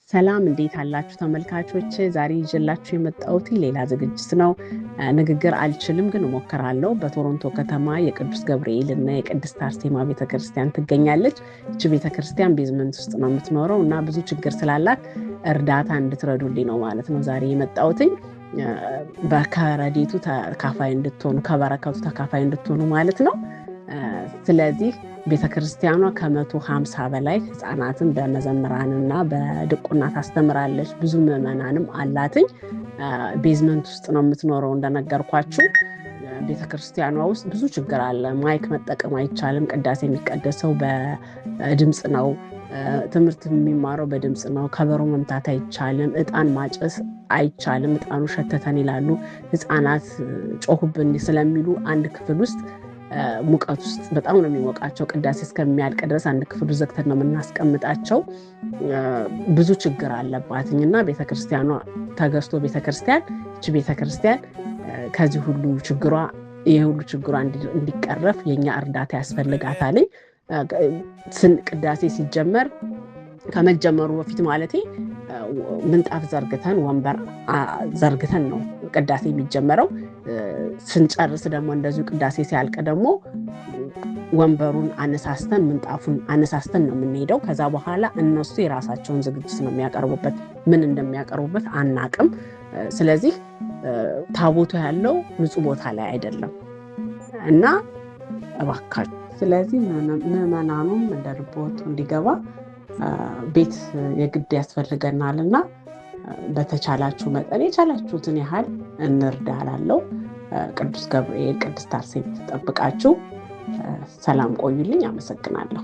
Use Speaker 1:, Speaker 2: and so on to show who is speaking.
Speaker 1: ሰላም እንዴት አላችሁ ተመልካቾች? ዛሬ ይዤላችሁ የመጣሁት ሌላ ዝግጅት ነው። ንግግር አልችልም ግን እሞክራለሁ። በቶሮንቶ ከተማ የቅዱስ ገብርኤል እና የቅድስት አርሴማ ቤተክርስቲያን ትገኛለች። እቺ ቤተክርስቲያን ቤዝመንት ውስጥ ነው የምትኖረው እና ብዙ ችግር ስላላት እርዳታ እንድትረዱልኝ ነው ማለት ነው ዛሬ የመጣሁት። በከረዲቱ ተካፋይ እንድትሆኑ ከበረከቱ ተካፋይ እንድትሆኑ ማለት ነው። ስለዚህ ቤተክርስቲያኗ ከ150 በላይ ህፃናትን በመዘምራንና በድቁና ታስተምራለች። ብዙ ምዕመናንም አላትኝ። ቤዝመንት ውስጥ ነው የምትኖረው እንደነገርኳችሁ። ቤተክርስቲያኗ ውስጥ ብዙ ችግር አለ። ማይክ መጠቀም አይቻልም። ቅዳሴ የሚቀደሰው በድምጽ ነው። ትምህርት የሚማረው በድምጽ ነው። ከበሮ መምታት አይቻልም። እጣን ማጨስ አይቻልም። እጣኑ ሸተተን ይላሉ ህፃናት ጮሁብን ስለሚሉ አንድ ክፍል ውስጥ ሙቀት ውስጥ በጣም ነው የሚሞቃቸው። ቅዳሴ እስከሚያልቅ ድረስ አንድ ክፍል ዘግተን ነው የምናስቀምጣቸው። ብዙ ችግር አለባትኝና ቤተክርስቲያኗ ተገዝቶ ቤተክርስቲያን ከዚህ ሁሉ ችግሯ እንዲቀረፍ የኛ እርዳታ ያስፈልጋታል። ቅዳሴ ሲጀመር ከመጀመሩ በፊት ማለቴ ምንጣፍ ዘርግተን ወንበር ዘርግተን ነው ቅዳሴ የሚጀመረው። ስንጨርስ ደግሞ እንደዚሁ ቅዳሴ ሲያልቅ ደግሞ ወንበሩን አነሳስተን ምንጣፉን አነሳስተን ነው የምንሄደው። ከዛ በኋላ እነሱ የራሳቸውን ዝግጅት ነው የሚያቀርቡበት። ምን እንደሚያቀርቡበት አናቅም። ስለዚህ ታቦቱ ያለው ንጹህ ቦታ ላይ አይደለም እና እባካችሁ ስለዚህ ምዕመናኑም እንደልቦቱ እንዲገባ ቤት የግድ ያስፈልገናልና በተቻላችሁ መጠን የቻላችሁትን ያህል እንርዳላለው። ቅዱስ ገብርኤል ቅድስት አርሴማ ተጠብቃችሁ። ሰላም ቆዩልኝ። አመሰግናለሁ።